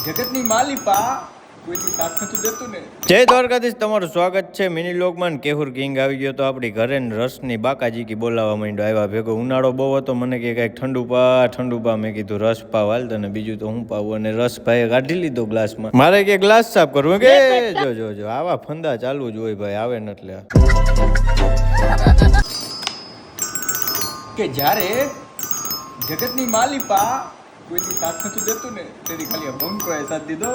જગતની માલિપા કોઈની સાથ નથી દેતું ને. જય દ્વારકાધીશ, તમારું સ્વાગત છે મિની લોકમાં. કેહુર કિંગ આવી ગયો તો આપણી ઘરે રસની બાકાજી કી બોલાવવા માંડ્યો. આવ્યા ભેગો ઉનાળો બહુ હતો, મને કે કંઈક ઠંડુ પા મેં કીધું રસ પાવ હાલ તને, બીજું તો હું પાવું. અને રસ ભાઈએ કાઢી લીધો ગ્લાસમાં. મારે કે ગ્લાસ સાફ કરવું કે જો આવા ફંદા ચાલુ જ હોય ભાઈ, આવે ને એટલે કે જ્યારે જગતની માલિપા કોઈની સાથ નથી દેતું ને તેની ખાલી ભંકોએ સાથ દીધો.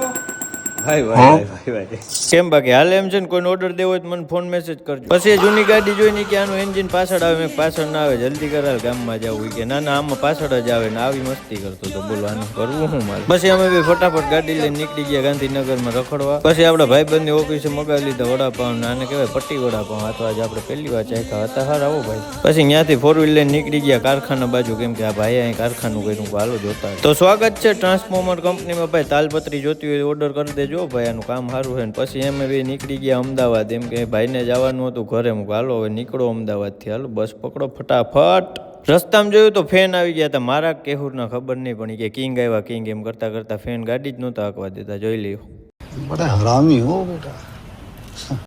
ભાઈ કેમ બાકી હાલ એમ છે ને, કોઈને ઓર્ડર દેવો હોય તો મને ફોન મેસેજ કરજો. પછી જૂની ગાડી જોઈને કે આનું એન્જિન પાછળ આવે, મેં પાછળ ના આવે, જલ્દી કરાલ ગામમાં જવું કે ના આમાં પાછળ જ આવે ને. આવી મસ્તી કરતો તો બોલો આનું કરવું શું મારે. પછી અમે બી ફટાફટ ગાડી લઈને નીકળી ગયા ગાંધીનગરમાં રખડવા. પછી આપણા ભાઈબંધની ઓફિસે મગાવી લીધા વડાપાઉં, આને કહેવાય પટ્ટી વડાપાઉં. આ તો આજે આપણે પહેલી વાર ચાખ્યા હતા, હાર આવો ભાઈ. પછી ત્યાંથી ફોર વ્હીલ લઈને નીકળી ગયા કારખાના બાજુ, કેમ કે આ ભાઈ અહીં કારખાનું કર્યું, હાલો જોતા. તો સ્વાગત છે ટ્રાન્સફોર્મર કંપનીમાં. ભાઈ તાલપત્રી જોતી હોય ઓર્ડર કરી દેજો ભાઈ, આનું કામ સારું છે ને. પછી એમ બી નીકળી ગયા અમદાવાદ, એમ કે ભાઈને જવાનું હતું ઘરે. હું હાલો હવે નીકળો અમદાવાદથી, હાલો બસ પકડો ફટાફટ. રસ્તામાં જોયું તો ફેન આવી ગયા હતા મારા કેહુરના, ખબર નહીં પણ કે કિંગ આવ્યા કિંગ એમ કરતા કરતા ફેન ગાડી જ નહોતા હાંકવા દેતા. જોઈ લ્યો બડા હરામી હો બેટા.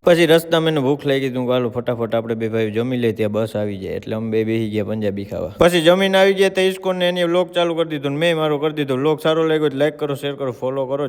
પછી રસ્તામાં એને ભૂખ લાગી, તું હાલો ફટાફટ આપણે બે ભાઈ જમી લે, ત્યાં બસ આવી જાય. એટલે અમે બે બેસી ગયા પંજાબી ખાવા. પછી જમીન આવી ગયા તો ઇસ્કોન ને એની વ્લોગ ચાલુ કરી દીધો. મેં મારો કરી દીધો. વ્લોગ સારો લાગ્યો તો લાઈક કરો, શેર કરો, ફોલો કરો.